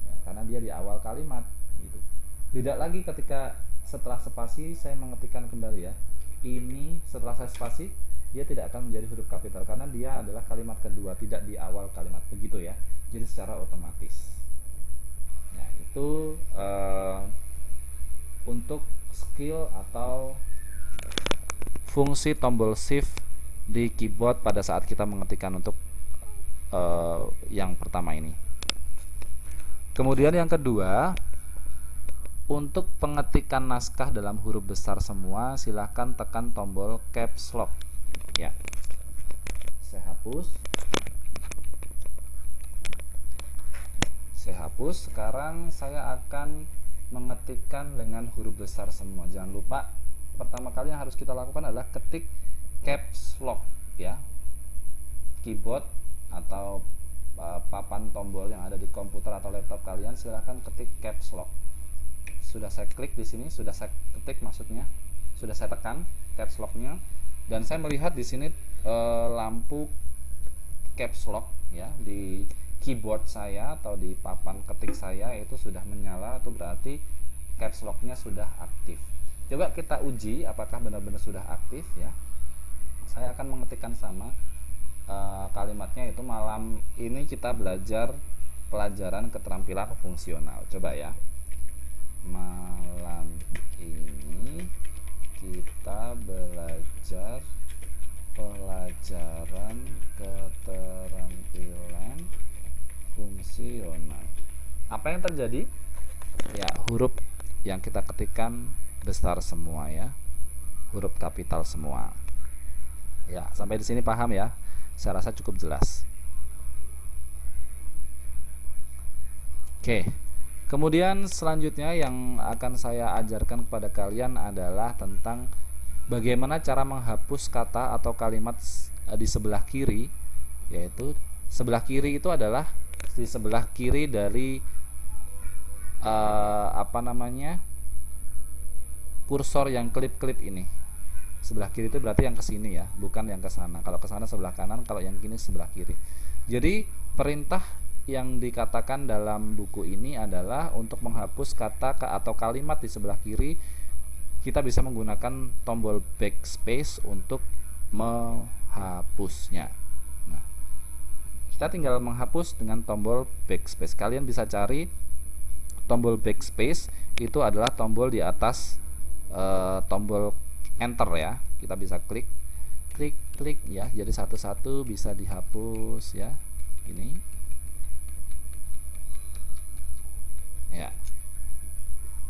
Ya, karena dia di awal kalimat gitu. Beda lagi ketika setelah spasi saya mengetikkan kembali ya. Ini setelah saya spasi dia tidak akan menjadi huruf kapital karena dia adalah kalimat kedua, tidak di awal kalimat, begitu ya. Jadi secara otomatis. Nah, itu untuk skill atau fungsi tombol shift di keyboard pada saat kita mengetikkan untuk yang pertama ini. Kemudian yang kedua, untuk pengetikan naskah dalam huruf besar semua, silahkan tekan tombol caps lock ya. Saya hapus. Sekarang saya akan mengetikkan dengan huruf besar semua. Jangan lupa, pertama kali yang harus kita lakukan adalah ketik caps lock ya. Keyboard atau papan tombol yang ada di komputer atau laptop kalian, silahkan ketik caps lock. Sudah saya klik di sini, sudah saya ketik, maksudnya sudah saya tekan caps locknya, dan saya melihat di sini lampu caps lock ya di keyboard saya atau di papan ketik saya itu sudah menyala, itu berarti caps locknya sudah aktif. Coba kita uji apakah benar-benar sudah aktif ya. Saya akan mengetikkan sama kalimatnya itu malam ini kita belajar pelajaran keterampilan fungsional. Coba ya. Malam ini kita belajar pelajaran keterampilan fungsional. Apa yang terjadi? Ya, huruf yang kita ketikkan besar semua ya. Huruf kapital semua. Ya, sampai di sini paham ya? Saya rasa cukup jelas. Oke. Kemudian selanjutnya yang akan saya ajarkan kepada kalian adalah tentang bagaimana cara menghapus kata atau kalimat di sebelah kiri, yaitu sebelah kiri itu adalah di sebelah kiri dari kursor yang klip-klip ini. Sebelah kiri itu berarti yang ke sini ya, bukan yang ke sana. Kalau ke sana sebelah kanan, kalau yang kini sebelah kiri. Jadi perintah yang dikatakan dalam buku ini adalah untuk menghapus kata atau kalimat di sebelah kiri, kita bisa menggunakan tombol backspace untuk menghapusnya. Nah, kita tinggal menghapus dengan tombol backspace. Kalian bisa cari tombol backspace, itu adalah tombol di atas tombol enter ya. Kita bisa klik ya, jadi satu-satu bisa dihapus ya. Ini ya,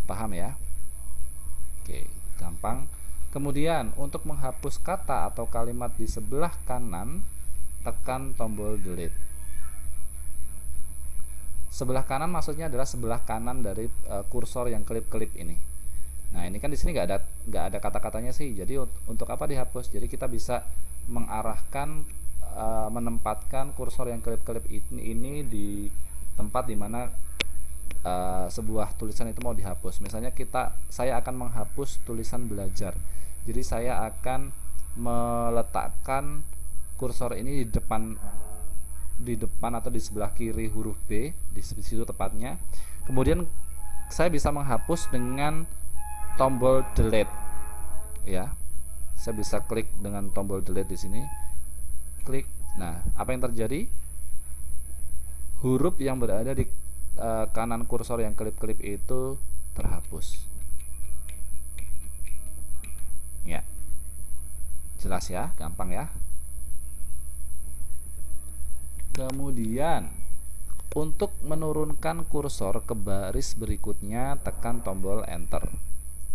paham ya? Oke, gampang. Kemudian untuk menghapus kata atau kalimat di sebelah kanan, tekan tombol delete. Sebelah kanan maksudnya adalah sebelah kanan dari kursor yang klip-klip ini. Nah, ini kan di sini nggak ada kata-katanya sih. Jadi untuk apa dihapus? Jadi kita bisa mengarahkan, menempatkan kursor yang klip-klip ini di tempat dimana sebuah tulisan itu mau dihapus. Misalnya saya akan menghapus tulisan belajar. Jadi saya akan meletakkan kursor ini di depan atau di sebelah kiri huruf B, di situ tepatnya. Kemudian saya bisa menghapus dengan tombol delete. Ya. Saya bisa klik dengan tombol delete di sini. Klik. Nah, apa yang terjadi? Huruf yang berada di kanan kursor yang klip-klip itu terhapus. Ya. Jelas ya, gampang ya. Kemudian untuk menurunkan kursor ke baris berikutnya, tekan tombol enter.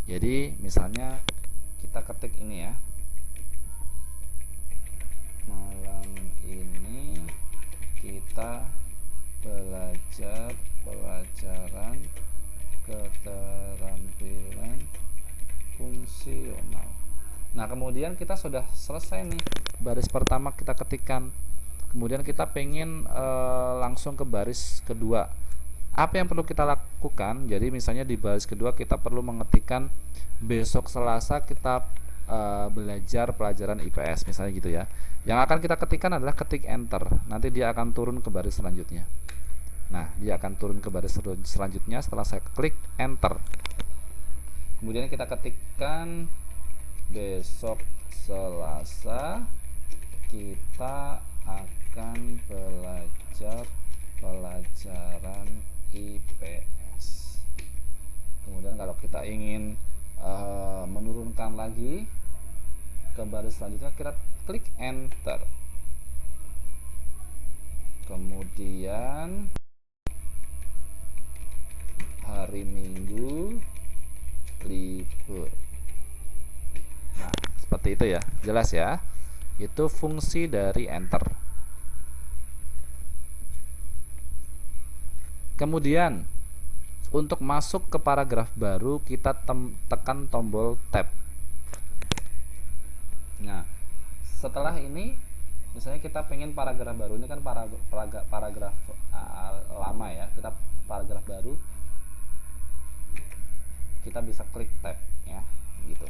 Jadi misalnya kita ketik ini ya. Malam ini kita belajar pelajaran keterampilan fungsional. Nah, kemudian kita sudah selesai nih, baris pertama kita ketikkan. Kemudian kita pengen langsung ke baris kedua. Apa yang perlu kita lakukan? Jadi misalnya di baris kedua kita perlu mengetikkan besok Selasa kita belajar pelajaran IPS, misalnya gitu ya. Yang akan kita ketikkan adalah ketik enter. Nanti dia akan turun ke baris selanjutnya. Nah, dia akan turun ke baris selanjutnya setelah saya klik enter. Kemudian kita ketikkan besok Selasa kita akan belajar pelajaran IPS. Kemudian kalau kita ingin menurunkan lagi ke baris selanjutnya, kita klik enter. Kemudian hari Minggu libur. Nah, seperti itu ya. Jelas ya? Itu fungsi dari enter. Kemudian untuk masuk ke paragraf baru, kita tekan tombol tab. Nah, setelah ini misalnya kita pengen paragraf baru, ini kan paragraf lama ya, kita paragraf baru, kita bisa klik tab ya, gitu.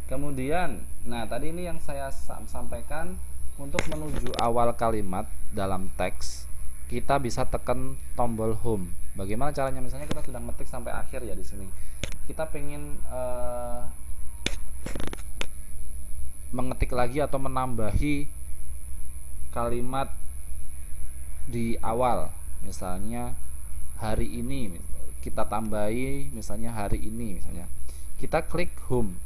Kemudian, nah tadi ini yang saya sampaikan, untuk menuju awal kalimat dalam teks, kita bisa tekan tombol home. Bagaimana caranya? Misalnya kita sudah ngetik sampai akhir ya di sini. Kita pengen mengetik lagi atau menambahi kalimat di awal. Misalnya hari ini, kita tambahi misalnya hari ini, misalnya kita klik home.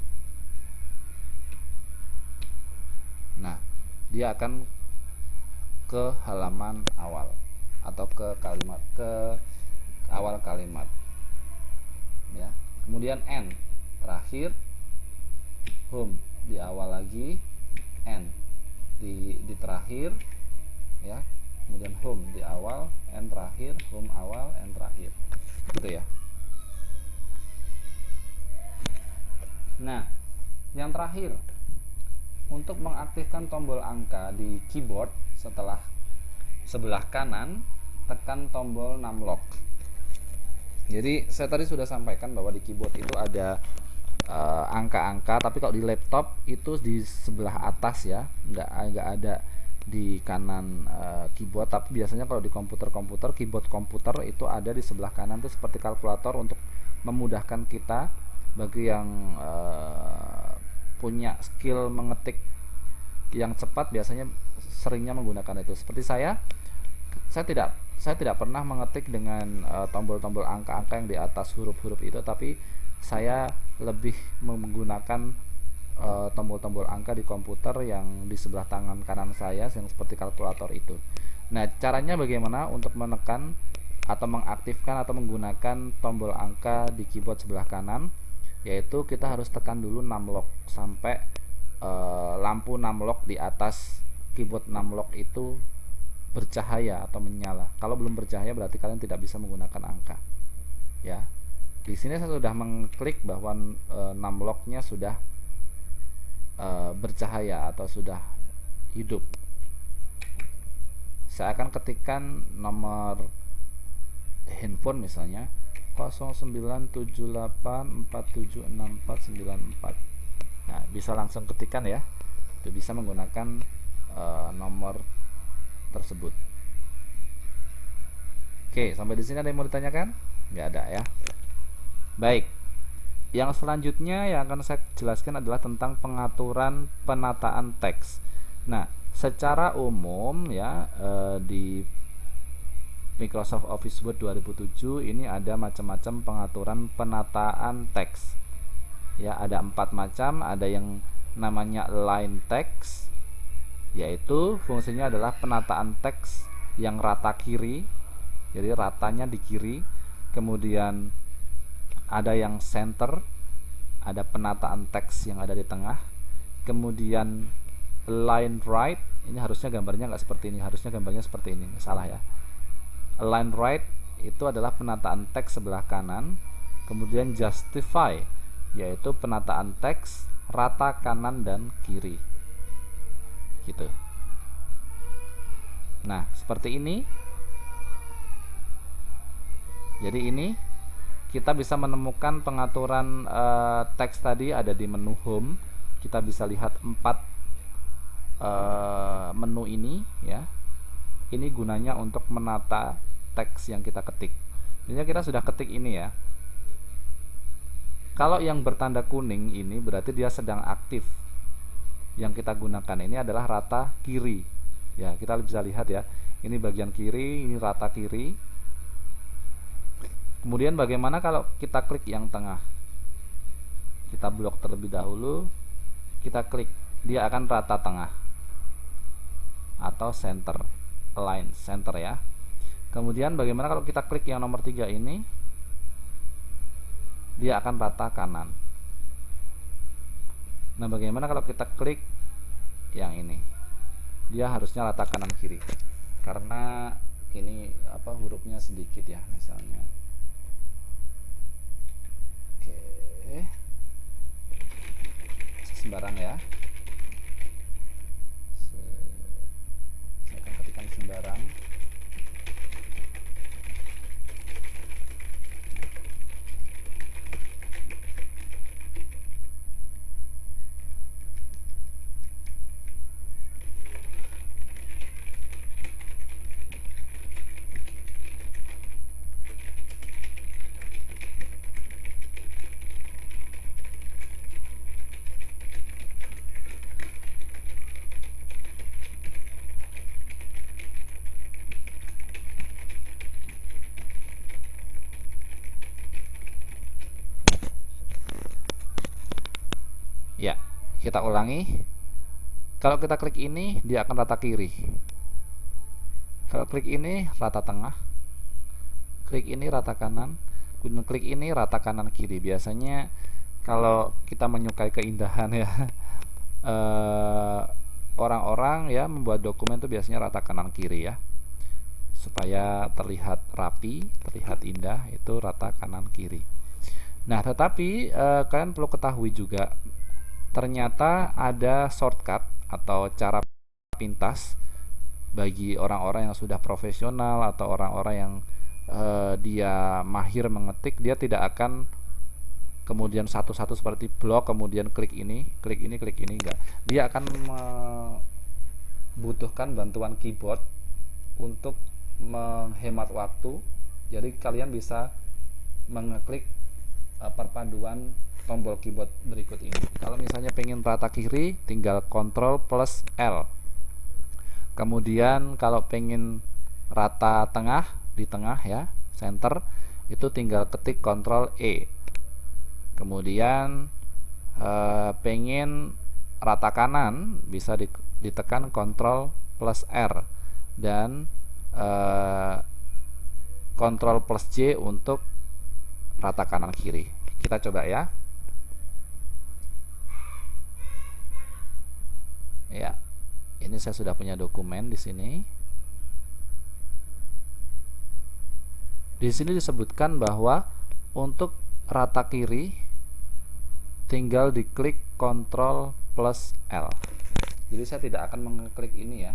Nah, dia akan ke halaman awal atau ke awal kalimat, ya. Kemudian end, terakhir, home di awal lagi, end di terakhir, ya. Kemudian home di awal, end terakhir, home awal, end terakhir, gitu ya. Nah, yang terakhir, untuk mengaktifkan tombol angka di keyboard, sebelah kanan tekan tombol numlock. Jadi saya tadi sudah sampaikan bahwa di keyboard itu ada angka-angka, tapi kalau di laptop itu di sebelah atas ya, nggak ada di kanan keyboard. Tapi biasanya kalau di komputer keyboard komputer itu ada di sebelah kanan, itu seperti kalkulator untuk memudahkan kita bagi yang punya skill mengetik yang cepat, biasanya seringnya menggunakan itu. Seperti saya tidak pernah mengetik dengan tombol-tombol angka-angka yang di atas huruf-huruf itu, tapi saya lebih menggunakan tombol-tombol angka di komputer yang di sebelah tangan kanan saya, yang seperti kalkulator itu. Nah, caranya bagaimana untuk menekan atau mengaktifkan atau menggunakan tombol angka di keyboard sebelah kanan? Yaitu kita harus tekan dulu numlock sampai lampu numlock di atas keyboard numlock itu bercahaya atau menyala. Kalau belum bercahaya berarti kalian tidak bisa menggunakan angka. Ya. Di sini saya sudah mengklik bahwa numlocknya sudah bercahaya atau sudah hidup. Saya akan ketikkan nomor handphone misalnya 0978476494. Nah, bisa langsung ketikkan ya. Itu bisa menggunakan nomor tersebut. Oke, sampai di sini ada yang mau ditanyakan? Nggak ada ya. Baik. Yang selanjutnya yang akan saya jelaskan adalah tentang pengaturan penataan teks. Nah, secara umum ya di Microsoft Office Word 2007 ini ada macam-macam pengaturan penataan teks. Ya, ada 4 macam. Ada yang namanya line text, yaitu fungsinya adalah penataan teks yang rata kiri, jadi ratanya di kiri. Kemudian ada yang center, ada penataan teks yang ada di tengah. Kemudian line right, ini harusnya gambarnya nggak seperti ini, harusnya gambarnya seperti ini, salah ya. Line right itu adalah penataan teks sebelah kanan. Kemudian justify, yaitu penataan teks rata kanan dan kiri, gitu. Nah, seperti ini. Jadi ini kita bisa menemukan pengaturan teks tadi ada di menu home. Kita bisa lihat 4 menu ini ya. Ini gunanya untuk menata teks yang kita ketik. Ini kita sudah ketik ini ya. Kalau yang bertanda kuning ini berarti dia sedang aktif. Yang kita gunakan ini adalah rata kiri. Ya, kita bisa lihat ya. Ini bagian kiri, ini rata kiri. Kemudian bagaimana kalau kita klik yang tengah? Kita blok terlebih dahulu. Kita klik, dia akan rata tengah atau center, align center ya. Kemudian bagaimana kalau kita klik yang nomor 3 ini? Dia akan rata kanan. Nah, bagaimana kalau kita klik yang ini? Dia harusnya rata kanan kiri. Karena ini hurufnya sedikit ya, misalnya. Oke. Sembarang ya. Saya akan ketikkan sembarang. Kita ulangi. Kalau kita klik ini, dia akan rata kiri. Kalau klik ini, rata tengah. Klik ini rata kanan. Kemudian klik ini rata kanan kiri. Biasanya kalau kita menyukai keindahan ya, orang-orang ya membuat dokumen itu biasanya rata kanan kiri ya, supaya terlihat rapi, terlihat indah, itu rata kanan kiri. Nah, tetapi kalian perlu ketahui juga, ternyata ada shortcut atau cara pintas bagi orang-orang yang sudah profesional atau orang-orang yang dia mahir mengetik. Dia tidak akan kemudian satu-satu seperti blok, kemudian klik ini, enggak. Dia akan membutuhkan bantuan keyboard untuk menghemat waktu. Jadi kalian bisa mengeklik perpaduan tombol keyboard berikut ini. Kalau misalnya pengen rata kiri, tinggal Ctrl plus L. Kemudian kalau pengen rata tengah, di tengah ya, center, itu tinggal ketik Ctrl E. Kemudian pengen rata kanan, bisa ditekan Ctrl plus R, dan Ctrl plus J untuk rata kanan kiri. Kita coba ya. Ya, ini saya sudah punya dokumen di sini. Di sini disebutkan bahwa untuk rata kiri tinggal diklik Ctrl plus L. Jadi saya tidak akan mengeklik ini ya.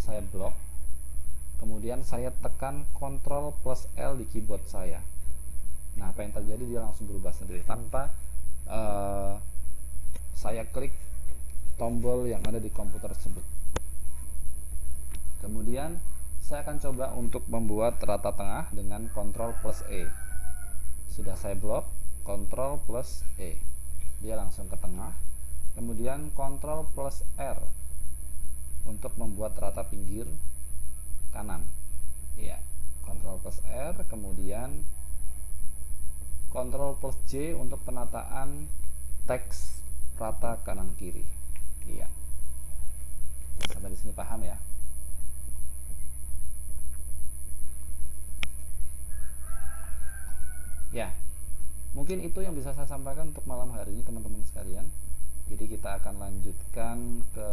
Saya blok. Kemudian saya tekan Ctrl plus L di keyboard saya. Nah, apa yang terjadi, dia langsung berubah sendiri tanpa saya klik tombol yang ada di komputer tersebut. Kemudian saya akan coba untuk membuat rata tengah dengan Ctrl plus E. Sudah saya blok, Ctrl plus E, dia langsung ke tengah. Kemudian Ctrl plus R untuk membuat rata pinggir kanan. Iya, Ctrl plus R, kemudian Ctrl plus J untuk penataan teks rata kanan kiri. Iya. Sampai di sini paham ya? Ya. Mungkin itu yang bisa saya sampaikan untuk malam hari ini, teman-teman sekalian. Jadi kita akan lanjutkan ke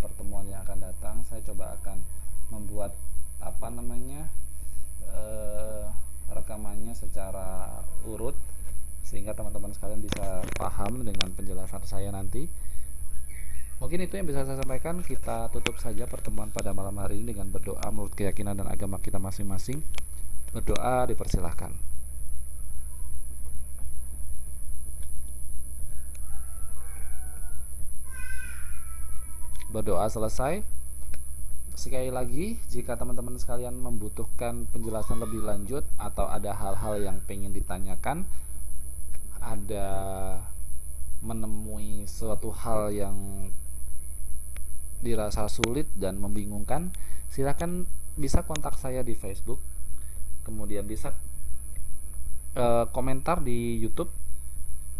pertemuan yang akan datang. Saya coba akan membuat rekamannya secara urut sehingga teman-teman sekalian bisa paham dengan penjelasan saya nanti. Mungkin itu yang bisa saya sampaikan. Kita tutup saja pertemuan pada malam hari ini dengan berdoa menurut keyakinan dan agama kita masing-masing. Berdoa dipersilahkan. Berdoa selesai. Sekali lagi, jika teman-teman sekalian membutuhkan penjelasan lebih lanjut atau ada hal-hal yang pengen ditanyakan, ada menemui suatu hal yang dirasa sulit dan membingungkan, silakan bisa kontak saya di Facebook, kemudian bisa komentar di YouTube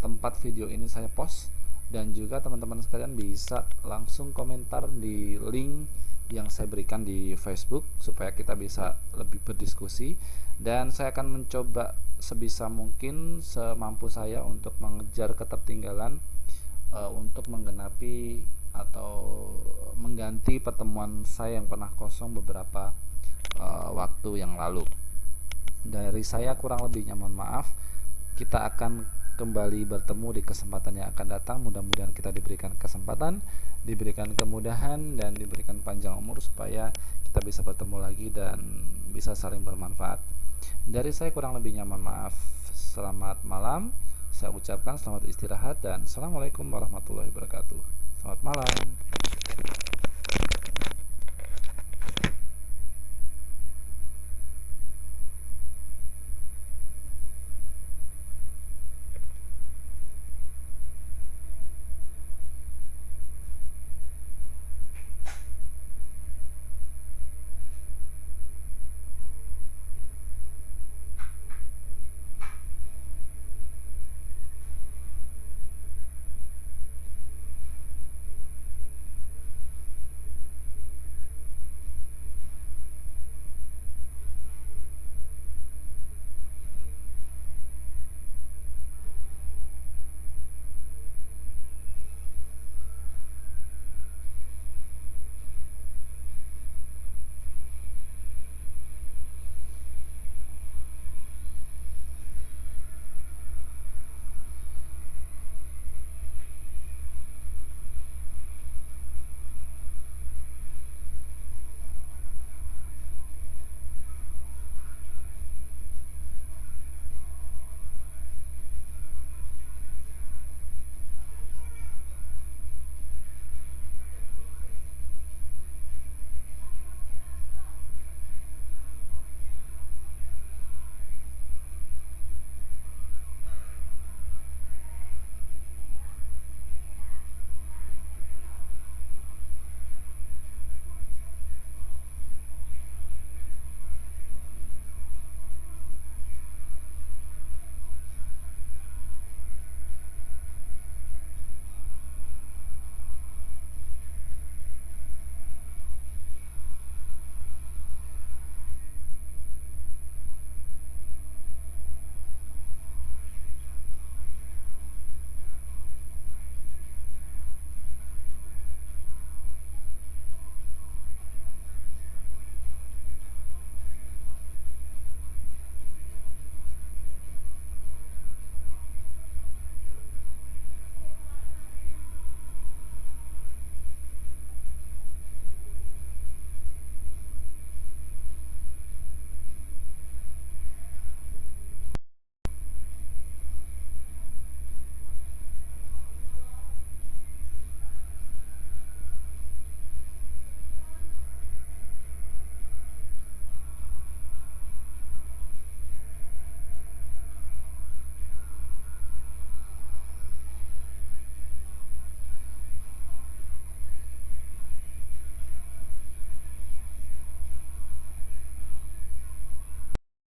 tempat video ini saya post, dan juga teman-teman sekalian bisa langsung komentar di link yang saya berikan di Facebook supaya kita bisa lebih berdiskusi. Dan saya akan mencoba sebisa mungkin, semampu saya untuk mengejar ketertinggalan untuk menggenapi atau mengganti pertemuan saya yang pernah kosong beberapa waktu yang lalu. Dari saya kurang lebihnya mohon maaf. Kita akan kembali bertemu di kesempatan yang akan datang. Mudah-mudahan kita diberikan kesempatan, diberikan kemudahan, dan diberikan panjang umur supaya kita bisa bertemu lagi dan bisa saling bermanfaat. Dari saya kurang lebihnya mohon maaf. Selamat malam. Saya ucapkan selamat istirahat dan assalamualaikum warahmatullahi wabarakatuh. Selamat malam.